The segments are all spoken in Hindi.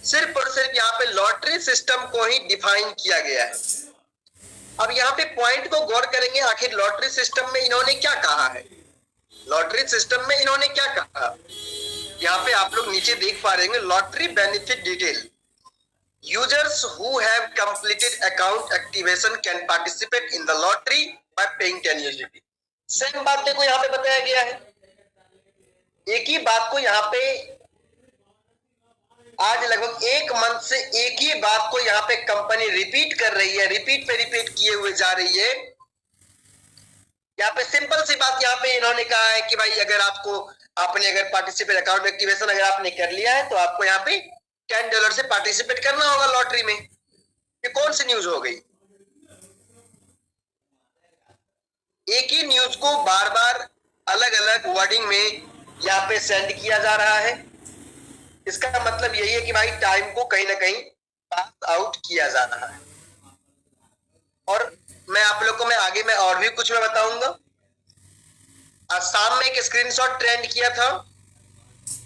सिर्फ और सिर्फ यहाँ पे लॉटरी सिस्टम को ही डिफाइन किया गया है। अब यहाँ पे पॉइंट को गौर करेंगे, आखिर लॉटरी सिस्टम में इन्होंने क्या कहा है। लॉटरी सिस्टम में इन्होंने क्या कहा, यहाँ पे आप लोग नीचे देख पा रहे हैं, lottery benefit detail, users who have completed account activation can participate in the lottery bye paying 10 USDT। Same बात को यहाँ पे बताया गया है। एक ही बात को यहाँ पे आज लगभग एक मंथ से एक ही बात को यहाँ पे कंपनी रिपीट कर रही है, रिपीट पे रिपीट किए हुए जा रही है। यहाँ पे सिंपल सी बात यहाँ पे इन्होंने कहा है कि भाई अगर आपको आपने अगर पार्टिसिपेट अकाउंट एक्टिवेशन अगर आपने कर लिया है तो आपको यहाँ पे $10 से पार्टिसिपेट करना होगा लॉटरी में। ये कौन सी न्यूज हो गई। एक ही न्यूज को बार बार अलग अलग वर्डिंग में यहाँ पे सेंड किया जा रहा है। इसका मतलब यही है कि भाई टाइम को कहीं ना कहीं पास आउट किया जा रहा है। और मैं आप लोग को मैं आगे में और भी कुछ मैं बताऊंगा। आज शाम में एक स्क्रीनशॉट ट्रेंड किया था,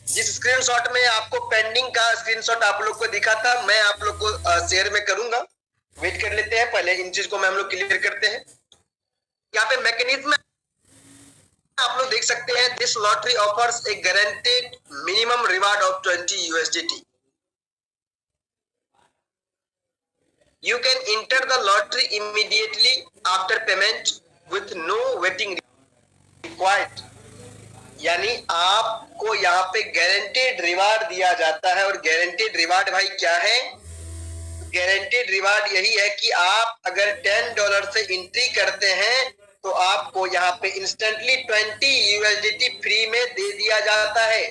जिस स्क्रीनशॉट में आपको पेंडिंग का स्क्रीनशॉट आप लोग को दिखा था, मैं आप लोग को शेयर में करूंगा। वेट कर लेते हैं, पहले इन चीज को मैं हम लोग क्लियर करते हैं। यहाँ पे मैकेनिज्म आप लोग देख सकते हैं, this lottery offers A guaranteed minimum reward of 20 USDT। You can enter the lottery immediately after payment with no waiting required। यानी आपको यहाँ पे गारंटेड रिवार्ड दिया जाता है। और गारंटेड रिवार्ड भाई क्या है, गारंटेड रिवार्ड यही है कि आप अगर $10 से एंट्री करते हैं तो आपको यहाँ पे इंस्टेंटली 20 USDT फ्री में दे दिया जाता है।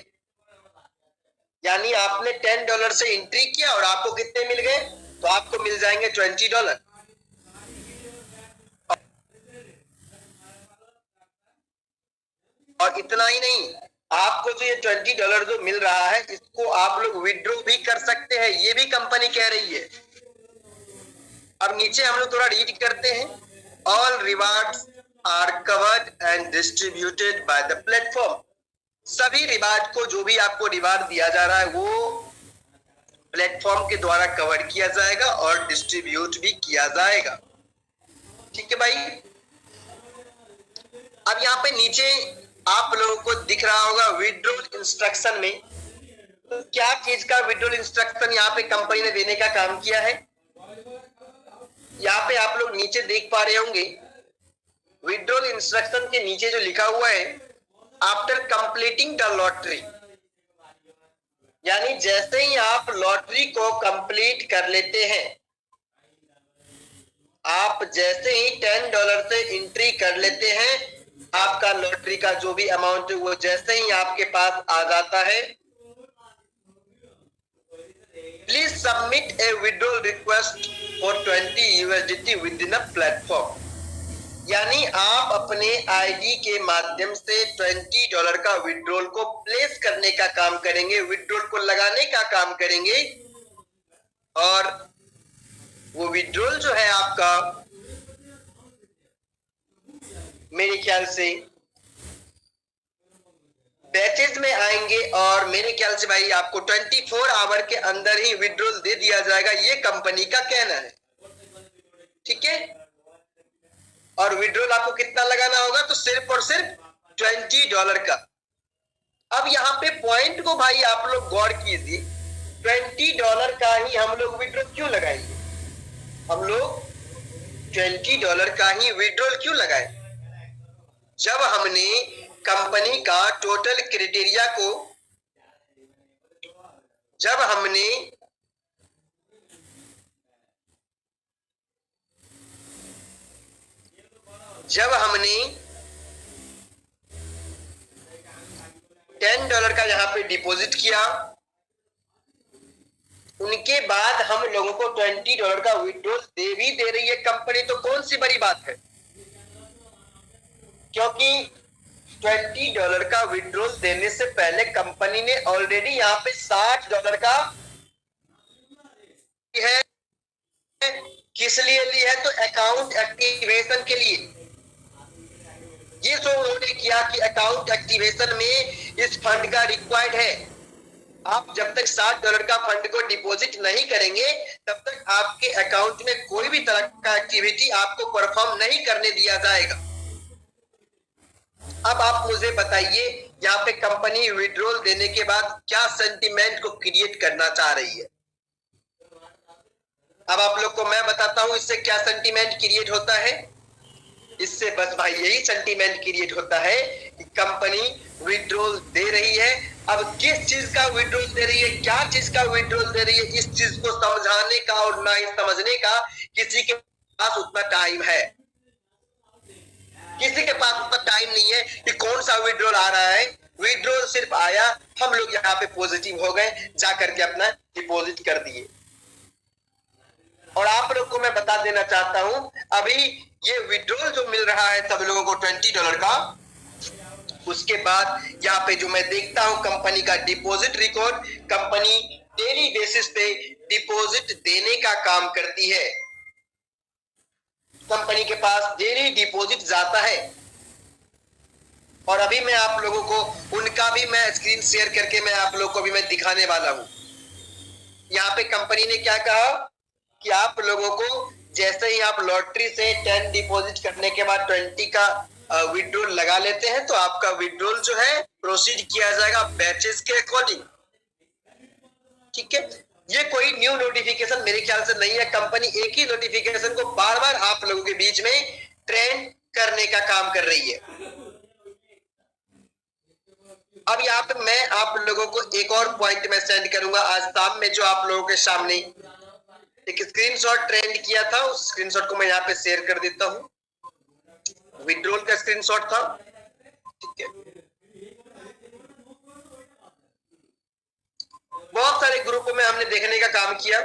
यानी आपने $10 से एंट्री किया और आपको कितने मिल गए, तो आपको मिल जाएंगे $20। और इतना ही नहीं, आपको जो ये $20 जो मिल रहा है इसको आप लोग विड्रॉ भी कर सकते हैं, ये भी कंपनी कह रही है। अब नीचे हम लोग थोड़ा रीड करते हैं। All rewards are covered and distributed by the platform. सभी रिवार्ड को, जो भी आपको रिवार्ड दिया जा रहा है वो प्लेटफॉर्म के द्वारा कवर किया जाएगा और डिस्ट्रीब्यूट भी किया जाएगा। ठीक है भाई। अब यहाँ पे नीचे आप लोगों को दिख रहा होगा विड्रॉल इंस्ट्रक्शन में, तो क्या चीज का विड्रॉल इंस्ट्रक्शन यहाँ पे कंपनी ने देने का काम किया है। यहाँ पे आप लोग नीचे देख पा रहे होंगे, विड्रॉल इंस्ट्रक्शन के नीचे जो लिखा हुआ है, आफ्टर कंप्लीटिंग द लॉटरी, यानी जैसे ही आप लॉटरी को कंप्लीट कर लेते हैं, आप जैसे ही $10 से एंट्री कर लेते हैं, आपका लॉटरी का जो भी अमाउंट है वो जैसे ही आपके पास आ जाता है, please submit A withdrawal request for 20 USDT with in a platform. यानी आप अपने आईडी के माध्यम से $20 का विड्रॉल को प्लेस करने का काम करेंगे, विड्रॉल को लगाने का काम करेंगे। और वो विड्रॉल जो है आपका मेरे ख्याल से बैचेज में आएंगे और मेरे ख्याल से भाई आपको 24 आवर के अंदर ही विड्रॉल दे दिया जाएगा, ये कंपनी का कहना है। ठीक है। और विड्रॉल आपको कितना लगाना होगा, तो सिर्फ और सिर्फ $20 का। अब यहाँ पे पॉइंट को भाई आप लोग गौर कीजिए, $20 का ही हम लोग विड्रॉल क्यों लगाएंगे, हम लोग $20 का ही विड्रॉल क्यों लगाए, जब हमने कंपनी का टोटल क्राइटेरिया को, जब हमने $10 का यहाँ पे डिपॉजिट किया, उनके बाद हम लोगों को $20 का विड्रॉल दे भी दे रही है कंपनी, तो कौन सी बड़ी बात है। क्योंकि $20 का विड्रॉल देने से पहले कंपनी ने ऑलरेडी यहाँ पे $60 का है। किस लिए ली है, तो अकाउंट एक्टिवेशन के लिए। ये जो उन्होंने किया कि अकाउंट एक्टिवेशन में इस फंड का रिक्वायर्ड है, आप जब तक $60 का फंड को डिपॉजिट नहीं करेंगे तब तक आपके अकाउंट में कोई भी तरह का एक्टिविटी आपको परफॉर्म नहीं करने दिया जाएगा। अब आप मुझे बताइए, यहाँ पे कंपनी विड्रॉल देने के बाद क्या सेंटीमेंट को क्रिएट करना चाह रही है। अब आप लोग को मैं बताता हूं इससे क्या सेंटीमेंट क्रिएट होता है। इससे बस भाई यही सेंटीमेंट क्रिएट होता है कि कंपनी विड्रॉल दे रही है। अब किस चीज का विड्रॉल दे रही है, क्या चीज का विड्रॉल दे रही है, इस चीज को समझाने का और ना ही समझने का किसी के पास उतना टाइम है। किसी के पास उतना टाइम नहीं है कि कौन सा विड्रॉल आ रहा है। विड्रॉल सिर्फ आया, हम लोग यहाँ पे पॉजिटिव हो गए, जा करके अपना डिपॉजिट कर दिए। और आप लोग को मैं बता देना चाहता हूं, अभी ये विड्रॉल जो मिल रहा है सब लोगों को $20 का, उसके बाद यहाँ पे जो मैं देखता हूं कंपनी का deposit record, company daily basis पे डिपॉजिट देने का काम करती है। कंपनी के पास डेली डिपॉजिट जाता है। और अभी मैं आप लोगों को उनका भी मैं स्क्रीन शेयर करके मैं आप लोगों को भी मैं दिखाने वाला हूं। यहाँ पे कंपनी ने क्या कहा कि आप लोगों को जैसे ही आप लॉटरी से 10 डिपॉजिट करने के बाद 20 का विड्रॉल लगा लेते हैं तो आपका विड्रॉल जो है प्रोसीड किया जाएगा बैचेस के अकॉर्डिंग। ठीक है, ये कोई न्यू नोटिफिकेशन मेरे ख्याल से नहीं है। कंपनी एक ही नोटिफिकेशन को बार बार आप लोगों के बीच में ट्रेंड करने का काम कर रही है। अब यहाँ पे मैं आप लोगों को एक और पॉइंट में सेंड करूंगा आज शाम में, जो आप लोगों के सामने एक स्क्रीनशॉट ट्रेंड किया था, उस स्क्रीनशॉट को मैं यहाँ पे शेयर कर देता हूँ। विड्रॉल का स्क्रीनशॉट था, ठीक है। बहुत सारे ग्रुपों में हमने देखने का काम किया।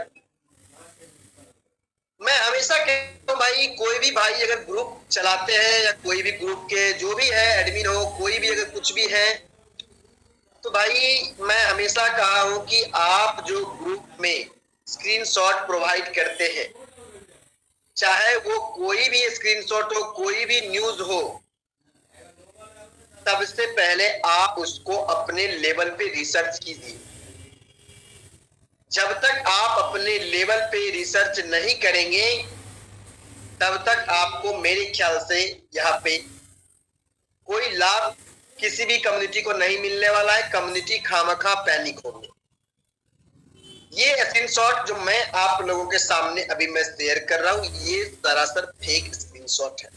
मैं हमेशा कहता हूं भाई, कोई भी भाई अगर ग्रुप चलाते हैं या कोई भी ग्रुप के जो भी है एडमिन हो, कोई भी अगर कुछ भी है, तो भाई मैं हमेशा कहा हूं कि आप जो ग्रुप में स्क्रीनशॉट प्रोवाइड करते हैं, चाहे वो कोई भी स्क्रीनशॉट हो, कोई भी न्यूज हो, सबसे पहले आप उसको अपने लेवल पे रिसर्च कीजिए। जब तक आप अपने लेवल पे रिसर्च नहीं करेंगे तब तक आपको मेरे ख्याल से यहाँ पे कोई लाभ किसी भी कम्युनिटी को नहीं मिलने वाला है। कम्युनिटी खामखा पैनिक होगी। ये स्क्रीनशॉट जो मैं आप लोगों के सामने अभी मैं शेयर कर रहा हूं, ये सरासर फेक स्क्रीनशॉट है।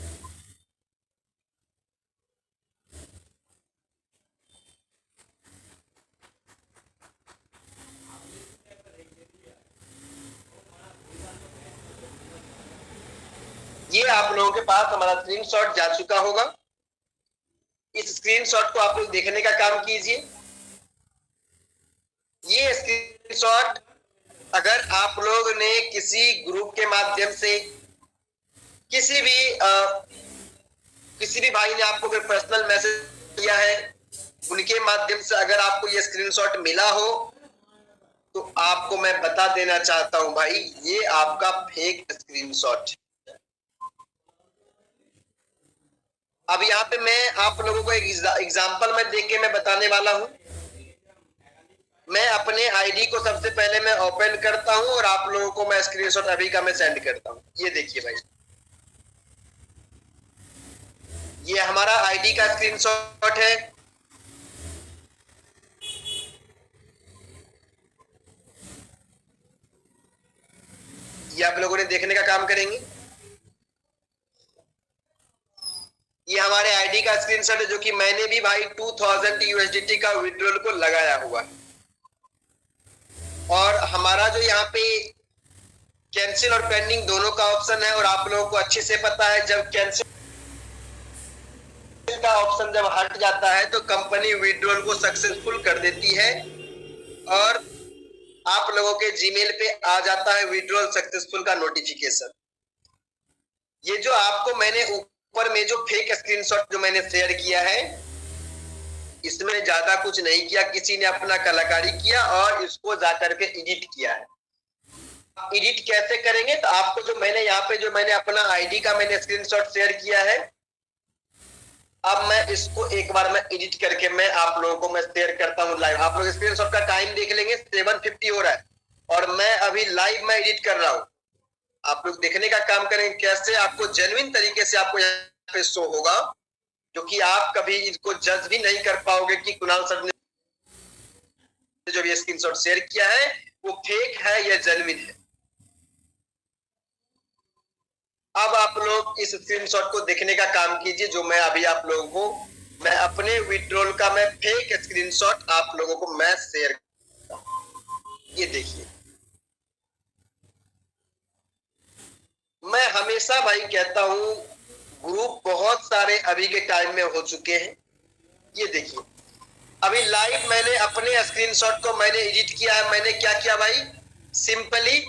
ये आप लोगों के पास हमारा स्क्रीनशॉट जा चुका होगा। इस स्क्रीनशॉट को आप लोग देखने का काम कीजिए। ये स्क्रीनशॉट अगर आप लोग ने किसी ग्रुप के माध्यम से किसी भी भाई ने आपको अगर पर्सनल मैसेज किया है, उनके माध्यम से अगर आपको ये स्क्रीनशॉट मिला हो, तो आपको मैं बता देना चाहता हूं भाई, ये आपका फेक स्क्रीनशॉट। अब यहाँ पे मैं आप लोगों को एक एग्जांपल में देख के मैं बताने वाला हूं। मैं अपने आईडी को सबसे पहले मैं ओपन करता हूं और आप लोगों को मैं स्क्रीनशॉट अभी का मैं सेंड करता हूं। ये देखिए भाई, ये हमारा आईडी का स्क्रीनशॉट है। ये आप लोगों ने देखने का काम करेंगे। ये हमारे आईडी का स्क्रीनशॉट है, जो कि मैंने भी भाई 2000 USDT का विड्रॉल को लगाया हुआ है। और हमारा जो यहाँ पे कैंसिल और पेंडिंग दोनों का ऑप्शन है, और आप लोगों को अच्छे से पता है जब कैंसिल का ऑप्शन जब हट जाता है तो कंपनी विड्रॉल को सक्सेसफुल कर देती है और आप लोगों के जीमेल पे आ जाता है विड्रॉल सक्सेसफुल का नोटिफिकेशन। ये जो आपको मैंने ऊपर में जो फेक स्क्रीनशॉट जो मैंने शेयर किया है, इसमें ज्यादा कुछ नहीं किया, किसी ने अपना कलाकारी किया और इसको जाकर के एडिट किया है। एडिट कैसे करेंगे, तो आपको जो मैंने यहाँ पे जो मैंने अपना आईडी का मैंने स्क्रीनशॉट शेयर किया है, अब मैं इसको एक बार मैं एडिट करके मैं आप लोगों को मैं शेयर करता हूँ लाइव। आप लोग स्क्रीनशॉट का टाइम देख लेंगे, 7:50 हो रहा है और मैं अभी लाइव में एडिट कर रहा हूँ। आप लोग देखने का काम करेंगे कैसे आपको जेन्युइन तरीके से आपको यहाँ पे शो होगा, क्योंकि आप कभी इसको जज भी नहीं कर पाओगे कि कुणाल सर ने जो भी स्क्रीनशॉट शेयर किया है वो फेक है या जेन्युइन है। अब आप लोग इस स्क्रीनशॉट को देखने का काम कीजिए, जो मैं अभी आप लोगों को मैं अपने विड्रॉल का मैं फेक स्क्रीनशॉट आप लोगों को मैं शेयर करता हूं। ये देखिए, मैं हमेशा भाई कहता हूं ग्रुप बहुत सारे अभी के टाइम में हो चुके हैं। ये देखिए, अभी लाइव मैंने अपने स्क्रीनशॉट को मैंने एडिट किया है। मैंने क्या किया भाई, सिंपली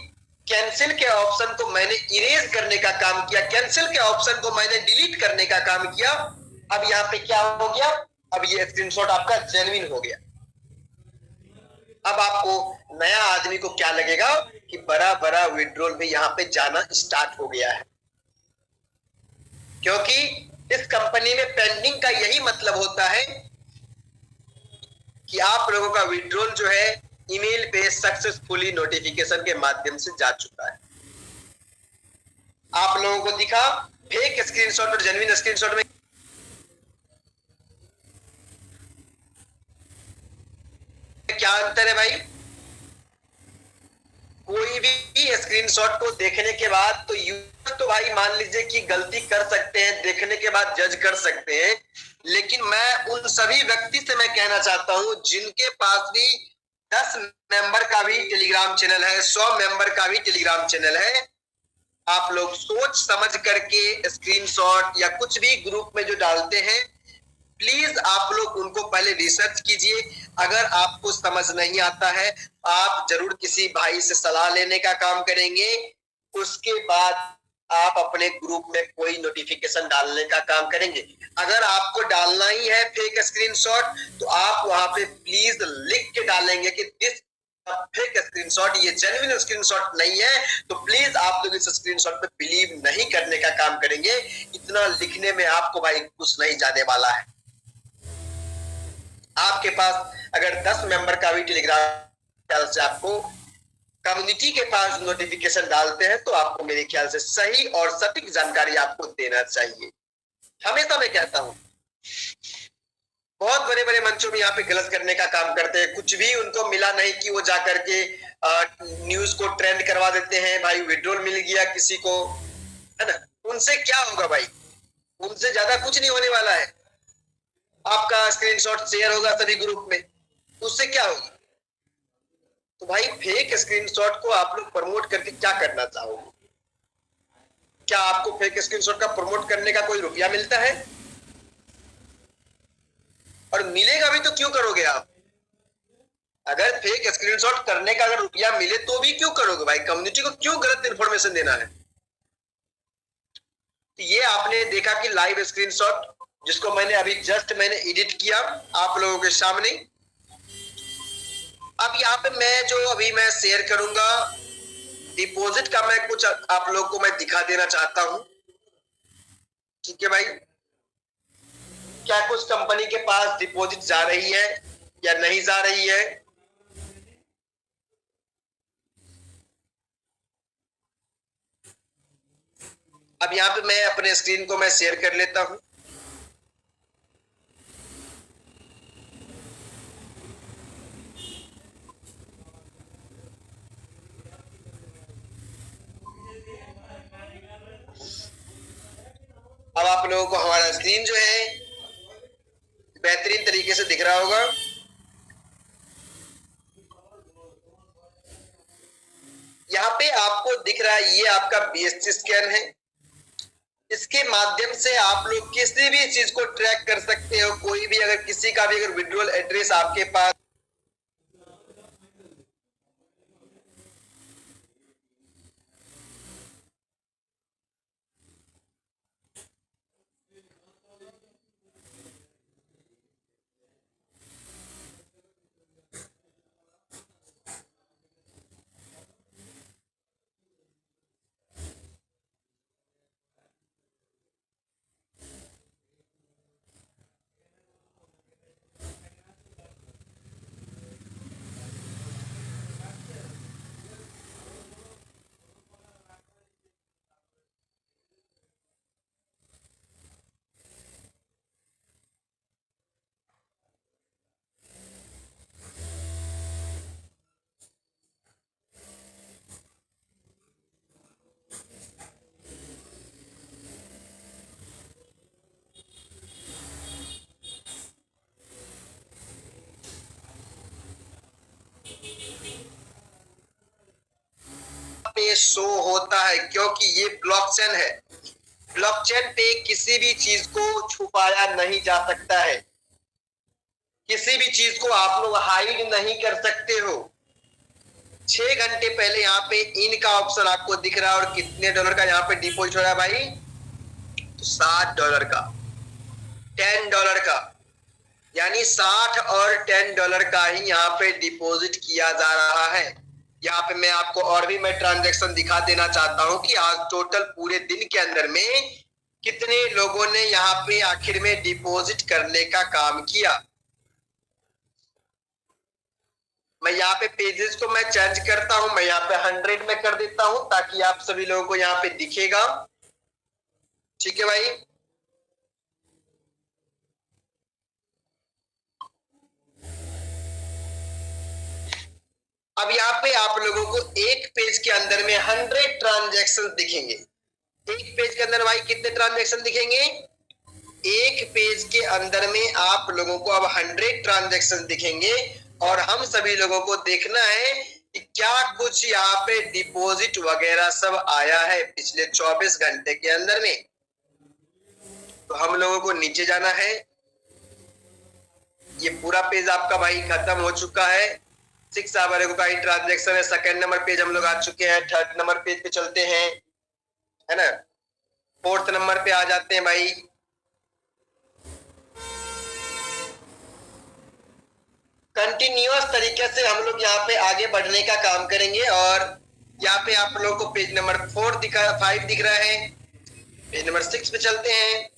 कैंसिल के ऑप्शन को मैंने इरेज करने का काम किया, कैंसिल के ऑप्शन को मैंने डिलीट करने का काम किया। अब यहाँ पे क्या हो गया, अब ये स्क्रीनशॉट आपका जेन्युइन हो गया। अब आपको नया आदमी को क्या लगेगा कि बड़ा बड़ा विड्रॉल भी यहाँ पे जाना स्टार्ट हो गया है, क्योंकि इस कंपनी में पेंडिंग का यही मतलब होता है कि आप लोगों का विड्रॉल जो है ईमेल पे सक्सेसफुली नोटिफिकेशन के माध्यम से जा चुका है। आप लोगों को दिखा फेक स्क्रीनशॉट और जेन्युइन स्क्रीनशॉट में क्या अंतर है भाई। कोई भी स्क्रीनशॉट को देखने के बाद तो यूजर तो भाई मान लीजिए कि गलती कर सकते हैं, देखने के बाद जज कर सकते हैं, लेकिन मैं उन सभी व्यक्ति से मैं कहना चाहता हूं जिनके पास भी 10 मेंबर का भी टेलीग्राम चैनल है, 100 मेंबर का भी टेलीग्राम चैनल है, आप लोग सोच समझ करके स्क्रीनशॉट या कुछ भी ग्रुप में जो डालते हैं, प्लीज आप लोग उनको पहले रिसर्च कीजिए। अगर आपको समझ नहीं आता है, आप जरूर किसी भाई से सलाह लेने का काम करेंगे। उसके बाद आप अपने ग्रुप में कोई नोटिफिकेशन डालने का काम करेंगे। अगर आपको डालना ही है फेक स्क्रीनशॉट, तो आप वहां पे प्लीज लिख के डालेंगे कि दिस फेक स्क्रीनशॉट, ये जेन्युइन स्क्रीनशॉट नहीं है। तो प्लीज आप लोग इस स्क्रीनशॉट पे बिलीव नहीं करने का काम करेंगे। इतना लिखने में आपको भाई कुछ नहीं जाने वाला है। आपके पास अगर 10 मेंबर का भी टेलीग्राम से आपको कम्युनिटी के पास नोटिफिकेशन डालते हैं, तो आपको मेरे ख्याल से सही और सटीक जानकारी आपको देना चाहिए। हमेशा मैं कहता हूं बहुत बड़े बड़े मंचों में यहाँ पे गलत करने का काम करते हैं, कुछ भी उनको मिला नहीं कि वो जाकर के न्यूज को ट्रेंड करवा देते हैं, भाई विड्रॉल मिल गया किसी को, है ना। उनसे क्या होगा भाई, उनसे ज्यादा कुछ नहीं होने वाला है। आपका स्क्रीनशॉट शेयर होगा सभी ग्रुप में, उससे क्या होगा। तो भाई फेक स्क्रीनशॉट को आप लोग प्रमोट करके क्या करना चाहोगे। क्या आपको फेक स्क्रीनशॉट का प्रमोट करने का कोई रुपया मिलता है, और मिलेगा भी तो क्यों करोगे आप। अगर फेक स्क्रीनशॉट करने का अगर रुपया मिले तो भी क्यों करोगे भाई, कम्युनिटी को क्यों गलत इंफॉर्मेशन देना है। तो ये आपने देखा कि लाइव स्क्रीनशॉट जिसको मैंने अभी जस्ट मैंने एडिट किया आप लोगों के सामने। अब यहाँ पे मैं जो अभी मैं शेयर करूंगा डिपॉजिट का, मैं कुछ आप लोगों को मैं दिखा देना चाहता हूं। ठीक है भाई, क्या कुछ कंपनी के पास डिपॉजिट जा रही है या नहीं जा रही है। अब यहाँ पे मैं अपने स्क्रीन को मैं शेयर कर लेता हूं। अब आप लोगों को हमारा स्क्रीन जो है बेहतरीन तरीके से दिख रहा होगा। यहाँ पे आपको दिख रहा है ये आपका BSC स्कैन है। इसके माध्यम से आप लोग किसी भी चीज को ट्रैक कर सकते हो। कोई भी अगर किसी का भी अगर विड्रॉल एड्रेस आपके पास पे शो होता है क्योंकि ये ब्लॉकचेन है। ब्लॉकचेन पे किसी भी चीज को छुपाया नहीं जा सकता है, किसी भी चीज को आप लोग हाइड नहीं कर सकते हो। 6 घंटे पहले यहाँ पे इन का ऑप्शन आपको दिख रहा है और कितने डॉलर का यहाँ पे डिपॉजिट हो रहा है भाई, तो $60 का, $10 का, यानी 60 और $10 का ही यहाँ पे डिपॉजिट किया जा रहा है। यहाँ पे मैं आपको और भी मैं ट्रांजैक्शन दिखा देना चाहता हूँ कि आज टोटल पूरे दिन के अंदर में कितने लोगों ने यहाँ पे आखिर में डिपॉजिट करने का काम किया। मैं यहाँ पे पेजेस को मैं चेंज करता हूं, मैं यहाँ पे 100 में कर देता हूं ताकि आप सभी लोगों को यहाँ पे दिखेगा। ठीक है भाई, अब यहाँ पे आप लोगों को एक पेज के अंदर में 100 ट्रांजैक्शन दिखेंगे। एक पेज के अंदर भाई कितने ट्रांजैक्शन दिखेंगे, एक पेज के अंदर में आप लोगों को अब 100 ट्रांजैक्शन दिखेंगे और हम सभी लोगों को देखना है कि क्या कुछ यहाँ पे डिपॉजिट वगैरह सब आया है पिछले 24 घंटे के अंदर में। तो हम लोगों को नीचे जाना है, ये पूरा पेज आपका भाई खत्म हो चुका है। 6 आवर का ही ट्रांजैक्शन है। सेकंड नंबर पेज हम लोग आ चुके हैं, थर्ड नंबर पेज पे चलते हैं, है ना, फोर्थ नंबर पे आ जाते हैं भाई। कंटिन्यूअस तरीके से हम लोग यहाँ पे आगे बढ़ने का काम करेंगे और यहाँ पे आप लोगों को पेज नंबर 5 दिख रहा है। पेज नंबर 6 पे चलते हैं।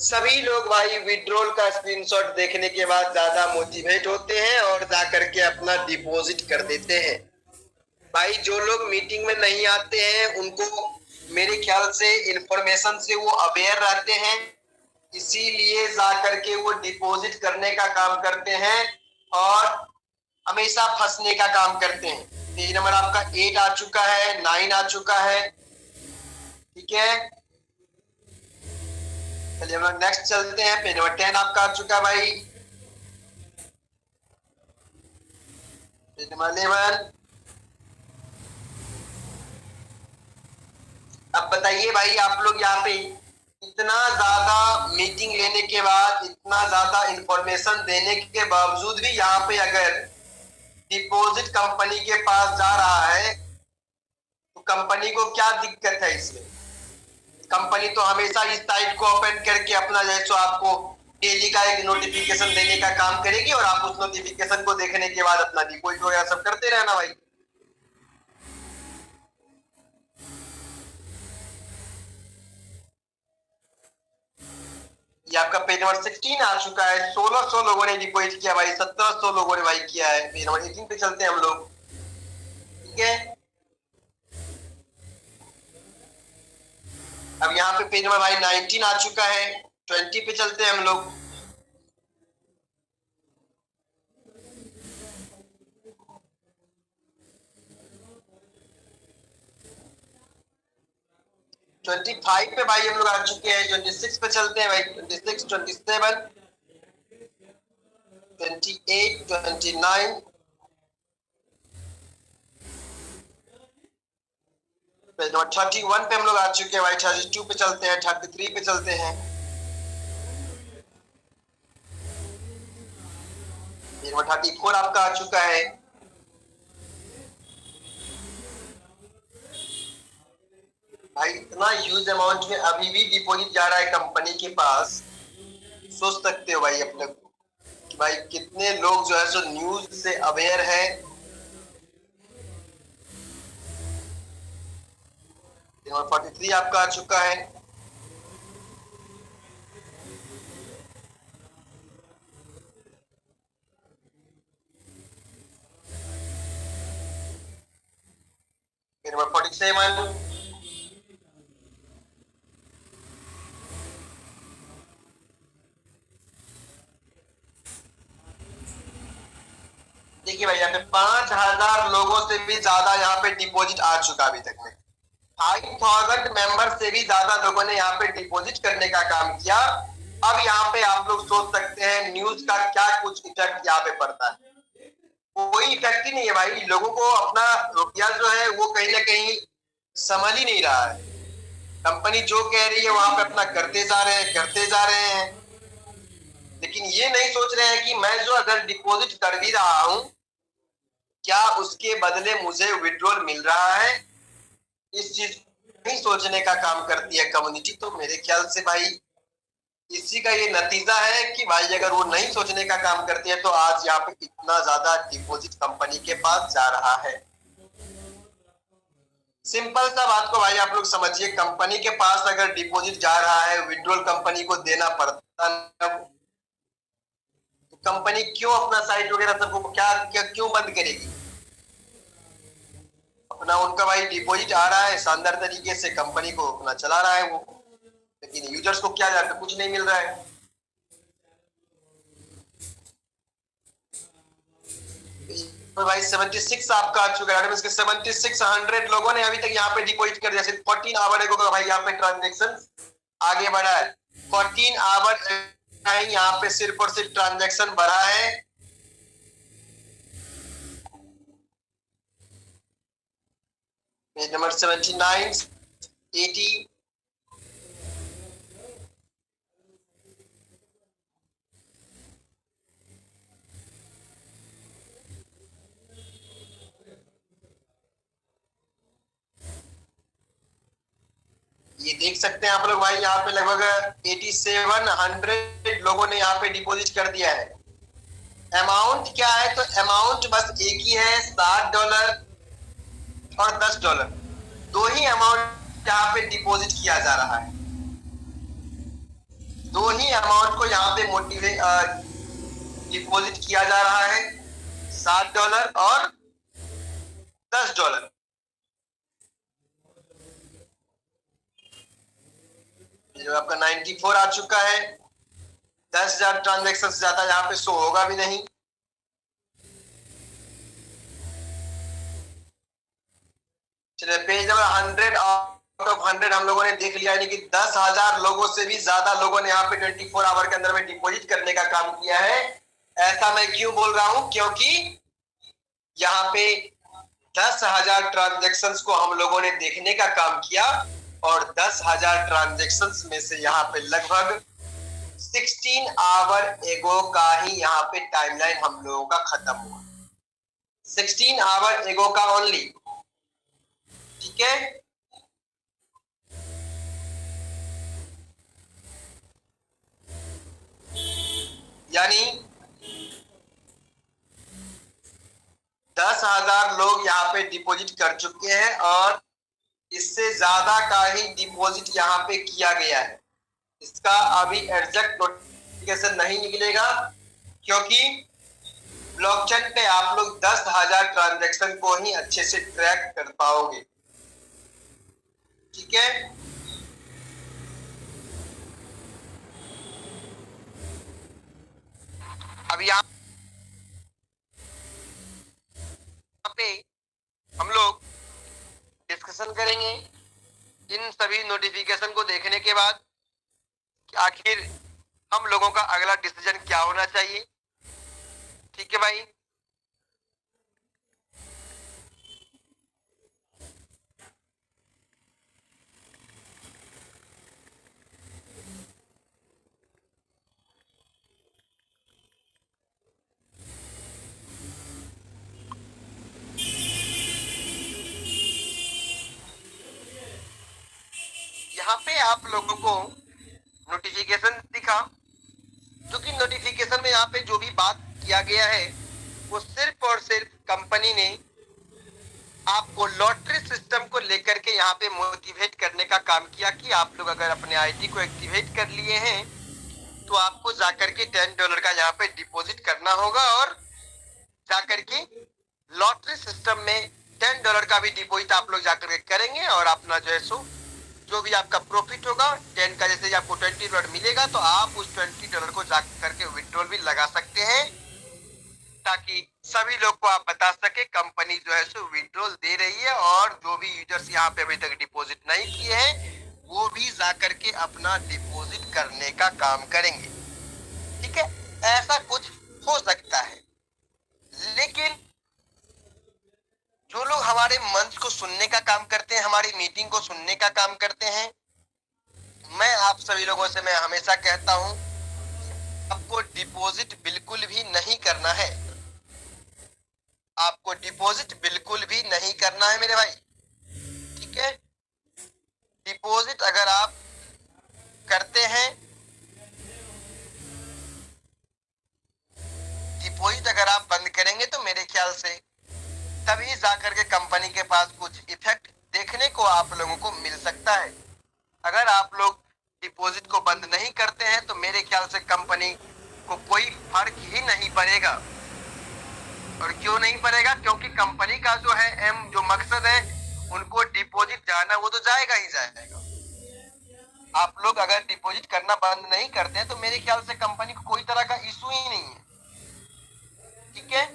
सभी लोग भाई विड्रॉल का स्क्रीनशॉट देखने के बाद ज्यादा मोटिवेट होते हैं और जा करके अपना डिपॉजिट कर देते हैं। भाई जो लोग मीटिंग में नहीं आते हैं उनको मेरे ख्याल से इंफॉर्मेशन से वो अवेयर रहते हैं, इसीलिए जा करके वो डिपॉजिट करने का काम करते हैं और हमेशा फंसने का काम करते हैं। पेज नंबर आपका 8 आ चुका है, 9 आ चुका है। ठीक है, चलिए हम लोग नेक्स्ट चलते हैं। पेज नंबर 10 आपका आ चुका है भाई। Page number 11। अब बताइए भाई आप लोग यहाँ पे इतना ज्यादा मीटिंग लेने के बाद, इतना ज्यादा इंफॉर्मेशन देने के बावजूद भी यहाँ पे अगर डिपॉजिट कंपनी के पास जा रहा है तो कंपनी को क्या दिक्कत है इसमें। कंपनी तो हमेशा इस साइट को ओपन करके अपना जैसे आपको डेली का एक नोटिफिकेशन देने का काम करेगी और आप उस नोटिफिकेशन को देखने के बाद अपना डिपॉजिट वगैरह सब करते रहना भाई। ये आपका पेज नंबर 16 आ चुका है। 1600 लोगों ने डिपॉजिट किया भाई, 1700 लोगों ने भाई किया है। पेज नंबर 18 पे चलते हैं हम लोग। ठीक है, अब यहाँ पे पेज नंबर भाई 19 आ चुका है। 20 पे चलते हैं हम लोग। ट्वेंटी 25 पे भाई हम लोग आ चुके हैं। 26 पे चलते हैं भाई। 26, 27, 28, 29, पेज नंबर 31 पे हम लोग आ चुके हैं भाई। 32 पे चलते हैं। 33 पे चलते हैं। पेज नंबर 34 आपका आ चुका है। भाई इतना ह्यूज अमाउंट में अभी भी डिपॉजिट जा रहा है कंपनी के पास। सोच सकते हो भाई अपने को कि भाई कितने लोग जो है सो न्यूज से अवेयर है। 43 आपका आ चुका है। नंबर 47, देखिए भाई यहाँ पे 5000 लोगों से भी ज्यादा यहाँ पे डिपॉजिट आ चुका अभी तक में। 5000 मेंबर से भी ज्यादा लोगों ने यहाँ पे डिपॉजिट करने का काम किया अब यहाँ पे आप लोग सोच सकते हैं न्यूज का क्या कुछ इफेक्ट यहाँ पे पड़ता है। कोई इफेक्ट ही नहीं है भाई, लोगों को अपना रुपया जो है वो कहीं ना कहीं समझ ही नहीं रहा है। कंपनी जो कह रही है वहां पे अपना करते जा रहे हैं, करते जा रहे हैं, लेकिन ये नहीं सोच रहे हैं कि मैं जो अगर डिपॉजिट कर भी रहा हूं, क्या उसके बदले मुझे विड्रॉल मिल रहा है। इस चीज नहीं सोचने का काम करती है कम्युनिटी। तो मेरे ख्याल से भाई इसी का ये नतीजा है कि भाई अगर वो नहीं सोचने का काम करती है तो आज यहाँ पे इतना ज्यादा डिपॉजिट कंपनी के पास जा रहा है। सिंपल सा बात को भाई आप लोग समझिए, कंपनी के पास अगर डिपॉजिट जा रहा है, विड्रॉल कंपनी को देना पड़ता, तो कंपनी क्यों अपना साइट वगैरह सबको क्यों बंद करेगी। अपना उनका भाई डिपॉजिट आ रहा है, शानदार तरीके से कंपनी को अपना चला रहा है वो, लेकिन यूजर्स को क्या जाकर कुछ नहीं मिल रहा है। तो भाई 76 आपका आ चुका है, 7600 लोगों ने अभी तक यहाँ पे डिपॉजिट कर दिया। सिर्फ 14 आवर का भाई यहाँ पे ट्रांजेक्शन आगे बढ़ा है। 14 आवर यहाँ पे सिर्फ और सिर्फ ट्रांजेक्शन बढ़ा है। पेज नंबर 79, 80, ये देख सकते हैं आप लोग भाई, यहाँ पे लगभग 8700 लोगों ने यहाँ पे डिपॉजिट कर दिया है। अमाउंट क्या है, तो अमाउंट बस एक ही है, $60 और $10। दो ही अमाउंट यहाँ पे डिपॉजिट किया जा रहा है। दो ही अमाउंट को यहाँ पे डिपॉजिट किया जा रहा है, $60 और $10। जो आपका 94 आ चुका है। 10,000 ट्रांजेक्शन से ज्यादा यहाँ पे शो होगा भी नहीं। चलिए पेज नंबर 100 आउट ऑफ 100 हम लोगों ने देख लिया, यानी कि 10,000 लोगों से भी ज्यादा लोगों ने यहाँ पे 24 आवर के अंदर में डिपॉजिट करने का काम किया है। ऐसा मैं क्यों बोल रहा हूं, क्योंकि यहाँ पे 10,000 ट्रांजेक्शन को हम लोगों ने देखने का काम किया और 10,000 ट्रांजेक्शन में से यहाँ पे लगभग 16 आवर एगो का ही यहाँ पे टाइमलाइन हम लोगों का खत्म हुआ। 16 आवर एगो का ओनली, ठीक है। यानी 10,000 लोग यहाँ पे डिपॉजिट कर चुके हैं और इससे ज्यादा का ही डिपॉजिट यहाँ पे किया गया है। इसका अभी एग्जैक्ट नोटिफिकेशन नहीं निकलेगा, क्योंकि ब्लॉकचेन पे आप लोग 10,000 ट्रांजैक्शन को ही अच्छे से ट्रैक कर पाओगे, ठीक है। अब यहाँ पे हम लोग डिस्कशन करेंगे इन सभी नोटिफिकेशन को देखने के बाद कि आखिर हम लोगों का अगला डिसीजन क्या होना चाहिए, ठीक है भाई। यहाँ पे आप लोगों को नोटिफिकेशन दिखा, जो कि नोटिफिकेशन में यहाँ पे जो भी बात किया गया है वो सिर्फ और सिर्फ कंपनी ने आपको लॉटरी सिस्टम को लेकर के यहाँ पे मोटिवेट करने का काम किया कि आप लोग अगर अपने आईडी को एक्टिवेट कर लिए हैं तो आपको जाकर के $10 का यहाँ पे डिपॉजिट करना होगा और जाकर के लॉटरी सिस्टम में $10 का भी डिपॉजिट आप लोग जाकर के करेंगे और अपना जो है सो जो भी आपका प्रॉफिट होगा 10 का, जैसे आपको $20 मिलेगा तो आप उस $20 को जाकर करके विड्रॉल भी लगा सकते हैं, ताकि सभी लोग को आप बता सके कंपनी जो है सो विड्रॉल दे रही है और जो भी यूजर्स यहाँ पे अभी तक डिपॉजिट नहीं किए हैं वो भी जाकर के अपना डिपॉजिट करने का काम करेंगे। ठीक है, ऐसा कुछ हो सकता है। लेकिन जो लोग हमारे मंच को सुनने का काम करते हैं, हमारी मीटिंग को सुनने का काम करते हैं, मैं आप सभी लोगों से मैं हमेशा कहता हूं, आपको डिपॉजिट बिल्कुल भी नहीं करना है। आपको डिपॉजिट बिल्कुल भी नहीं करना है मेरे भाई। ठीक है, डिपॉजिट अगर आप करते हैं, डिपॉजिट अगर आप बंद करेंगे तो मेरे ख्याल से तभी जाकर के कंपनी के पास कुछ इफेक्ट देखने को आप लोगों को मिल सकता है। अगर आप लोग डिपॉजिट को बंद नहीं करते हैं तो मेरे ख्याल से कंपनी को कोई फर्क ही नहीं पड़ेगा। और क्यों नहीं पड़ेगा? क्योंकि कंपनी का जो है जो मकसद है, उनको डिपॉजिट जाना वो तो जाएगा ही जाएगा। आप लोग अगर डिपॉजिट करना बंद नहीं करते हैं तो मेरे ख्याल से कंपनी को कोई तरह का इशू ही नहीं है। ठीक है,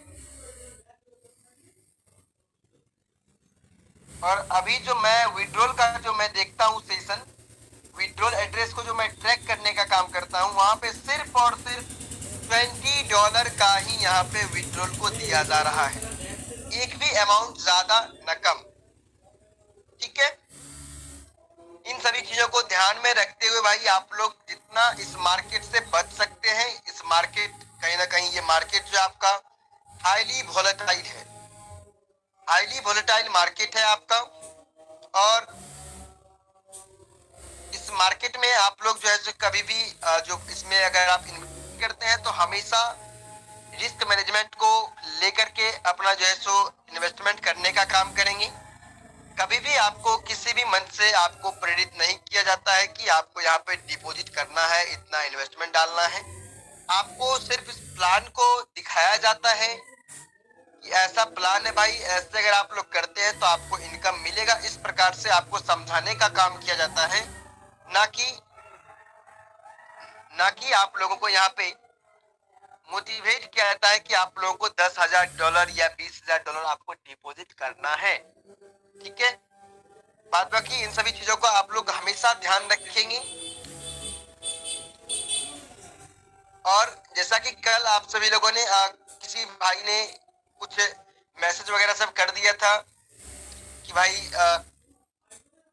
और अभी जो मैं विड्रॉल का जो मैं देखता हूँ सेशन, विड्रॉल एड्रेस को जो मैं ट्रैक करने का काम करता हूँ, वहां पे सिर्फ और सिर्फ $20 का ही यहाँ पे विड्रॉल को दिया जा रहा है, एक भी अमाउंट ज्यादा न कम। ठीक है, इन सभी चीजों को ध्यान में रखते हुए भाई आप लोग जितना इस मार्केट से बच सकते हैं, इस मार्केट कहीं ना कहीं ये मार्केट जो आपका हाईली वोलेटाइल है, हाईली वोलेटाइल मार्केट है आपका। और इस मार्केट में आप लोग जो है कभी भी जो इसमें अगर आप इन्वेस्ट करते हैं तो हमेशा रिस्क मैनेजमेंट को लेकर के अपना जो है सो इन्वेस्टमेंट करने का काम करेंगे। कभी भी आपको किसी भी मंच से आपको प्रेरित नहीं किया जाता है कि आपको यहाँ पे डिपॉजिट करना है, इतना इन्वेस्टमेंट डालना है। आपको सिर्फ इस प्लान को दिखाया जाता है कि ऐसा प्लान है भाई, ऐसे अगर आप लोग करते हैं तो आपको इनकम मिलेगा। इस प्रकार से आपको समझाने का काम किया जाता है, ना कि आप लोगों को यहाँ पे मोटिवेट किया जाता है कि आप लोगों को $10,000 या $20,000 आपको डिपॉजिट करना है। ठीक है, बात बाकी इन सभी चीजों को आप लोग हमेशा ध्यान रखेंगे। और जैसा कि कल आप सभी लोगों ने किसी भाई ने कुछ मैसेज वगैरह सब कर दिया था कि भाई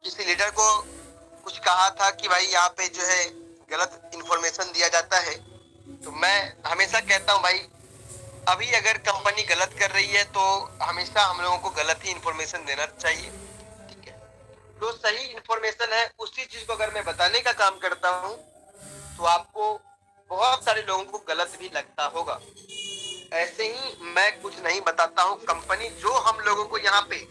किसी लीडर को कुछ कहा था कि भाई यहाँ पे जो है गलत इंफॉर्मेशन दिया जाता है। तो मैं हमेशा कहता हूँ भाई, अभी अगर कंपनी गलत कर रही है तो हमेशा हम लोगों को गलत ही इंफॉर्मेशन देना चाहिए। ठीक है, जो सही इंफॉर्मेशन है उसी चीज को अगर मैं बताने का काम करता हूँ तो आपको बहुत सारे लोगों को गलत भी लगता होगा। ऐसे ही मैं कुछ नहीं बताता हूँ, कंपनी जो हम लोगों को यहाँ पे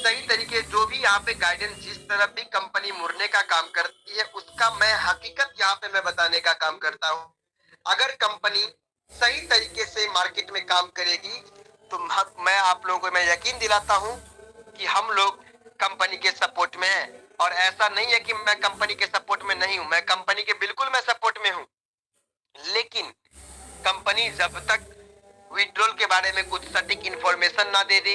सही तरीके, जो भी यहाँ पे गाइडेंस जिस तरफ भी कंपनी मुड़ने का काम करती है उसका मैं हकीकत यहाँ पे मैं बताने का काम करता हूँ। अगर कंपनी सही तरीके से मार्केट में काम करेगी तो मैं आप लोगों को मैं यकीन दिलाता हूँ कि हम लोग कंपनी के सपोर्ट में हैं। और ऐसा नहीं है कि मैं कंपनी के सपोर्ट में नहीं हूँ, मैं कंपनी के बिल्कुल मैं सपोर्ट में हूँ। लेकिन कंपनी जब तक विड्रॉल के बारे में कुछ सटीक इंफॉर्मेशन ना दे दी,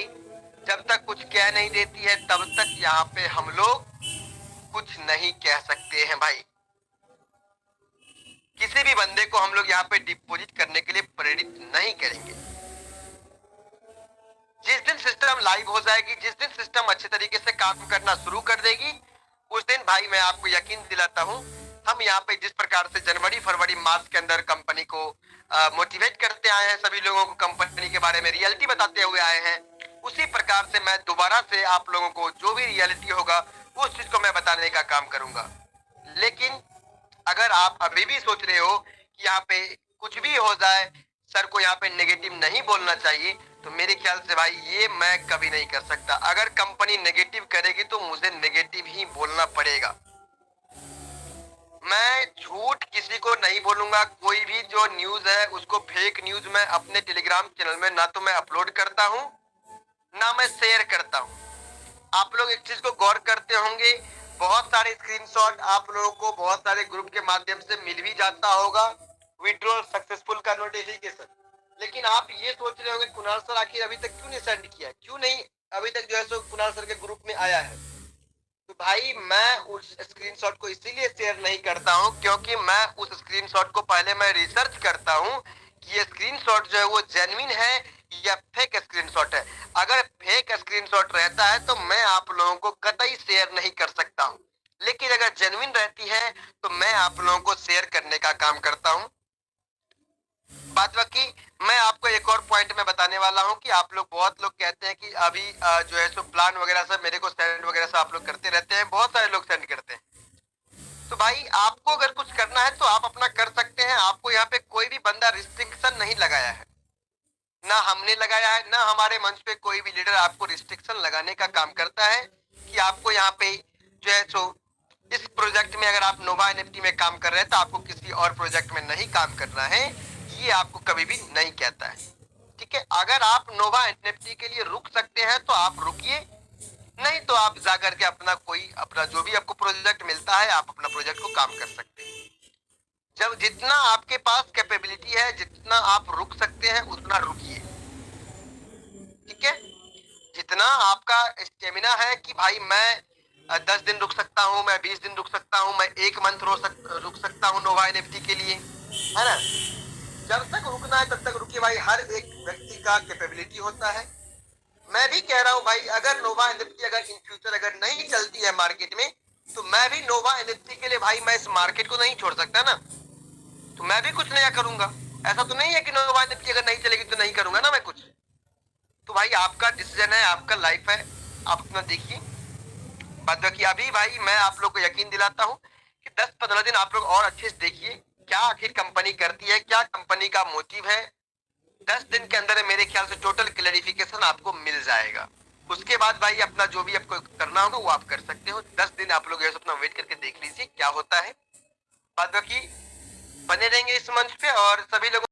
जब तक कुछ कह नहीं देती है, तब तक यहाँ पे हम लोग कुछ नहीं कह सकते हैं भाई। किसी भी बंदे को हम लोग यहाँ पे डिपॉजिट करने के लिए प्रेरित नहीं करेंगे। जिस दिन सिस्टम लाइव हो जाएगी, जिस दिन सिस्टम अच्छे तरीके से काम करना शुरू कर देगी, उस दिन भाई मैं आपको यकीन दिलाता हूँ, हम यहाँ पे जिस प्रकार से जनवरी फरवरी मार्च के अंदर कंपनी को मोटिवेट करते आए हैं, सभी लोगों को कंपनी के बारे में रियलिटी बताते हुए आए हैं, उसी प्रकार से मैं दोबारा से आप लोगों को जो भी रियलिटी होगा उस चीज को मैं बताने का काम करूंगा। लेकिन अगर आप अभी भी सोच रहे हो कि यहाँ पे कुछ भी हो जाए, सर को यहाँ पे नेगेटिव नहीं बोलना चाहिए, तो मेरे ख्याल से भाई ये मैं कभी नहीं कर सकता। अगर कंपनी नेगेटिव करेगी तो मुझे नेगेटिव ही बोलना पड़ेगा। मैं झूठ किसी को नहीं बोलूंगा। कोई भी जो न्यूज है उसको फेक न्यूज मैं अपने टेलीग्राम चैनल में ना तो मैं अपलोड करता हूँ ना मैं शेयर करता हूँ। आप लोग एक चीज को गौर करते होंगे, बहुत सारे स्क्रीनशॉट आप लोगों को बहुत सारे ग्रुप के माध्यम से मिल भी जाता होगा विड्रॉल सक्सेसफुल का नोटिफिकेशन। लेकिन आप ये सोच रहे होंगे कुणाल सर आखिर अभी तक क्यों नहीं सेंड किया, क्यों नहीं अभी तक जो है सो कुणाल सर के ग्रुप में आया है। तो भाई मैं उस स्क्रीनशॉट को इसीलिए शेयर नहीं करता हूं क्योंकि मैं उस स्क्रीनशॉट को पहले मैं रिसर्च करता हूं कि ये स्क्रीनशॉट जो है वो जेन्युइन है या फेक स्क्रीनशॉट है। अगर फेक स्क्रीनशॉट रहता है तो मैं आप लोगों को कतई शेयर नहीं कर सकता हूं, लेकिन अगर जेन्युइन रहती है तो मैं आप लोगों को शेयर करने का काम करता हूं। बात बाकी मैं आपको एक और पॉइंट में बताने वाला हूं कि आप लोग बहुत लोग कहते हैं कि अभी जो है सो प्लान वगैरह सब मेरे को सेंड वगैरह सब आप लोग करते रहते हैं, बहुत सारे लोग सेंड करते हैं। तो भाई आपको अगर कुछ करना है तो आप अपना कर सकते हैं। आपको यहाँ पे कोई भी बंदा रिस्ट्रिक्शन नहीं लगाया है, ना हमने लगाया है, ना हमारे मंच पे कोई भी लीडर आपको रिस्ट्रिक्शन लगाने का काम करता है कि आपको यहाँ पे जो है सो इस प्रोजेक्ट में अगर आप नोवा एनएफटी में काम कर रहे हैं तो आपको किसी और प्रोजेक्ट में नहीं काम करना है, ये आपको कभी भी नहीं कहता है। ठीक है, अगर आप नोवा एनएफटी के लिए रुक सकते हैं तो आप रुकिए, नहीं तो आप जाकर के अपना जो भी आपको प्रोजेक्ट मिलता है आप अपना प्रोजेक्ट को काम कर सकते हैं। जब जितना आपके पास कैपेबिलिटी है, जितना आप रुक सकते हैं उतना रुकिए। ठीक है, जितना आपका स्टेमिना है कि भाई मैं 10 दिन रुक सकता हूँ, मैं 20 दिन रुक सकता हूँ, मैं 1 मंथ रुक सकता हूँ नोवा एनएफटी के लिए, है ना। जब तक रुकना है तब तक रुकिए भाई, हर एक व्यक्ति का कैपेबिलिटी होता है। मैं भी कह रहा हूँ भाई, अगर नोवा एनएफटी अगर इन फ्यूचर अगर नहीं चलती है मार्केट में तो मैं भी नोवा एनएफटी के लिए भाई मैं इस मार्केट को नहीं छोड़ सकता ना, तो मैं भी कुछ नया करूंगा। ऐसा तो नहीं है कि नोवा एनएफटी अगर नहीं चलेगी तो नहीं करूंगा ना मैं कुछ। तो भाई आपका डिसीजन है, आपका लाइफ है, आप अपना देखिए। बात बाकी अभी भाई मैं आप लोग को यकीन दिलाता हूँ कि 10-15 दिन आप लोग और अच्छे से देखिए क्या आखिर कंपनी करती है, क्या कंपनी का मोटिव है। 10 दिन के अंदर मेरे ख्याल से टोटल क्लैरिफिकेशन आपको मिल जाएगा। उसके बाद भाई अपना जो भी आपको करना होगा वो आप कर सकते हो। 10 दिन आप लोग अपना वेट करके देख लीजिए क्या होता है। बाद बाकी बने रहेंगे इस मंच पे और सभी लोगों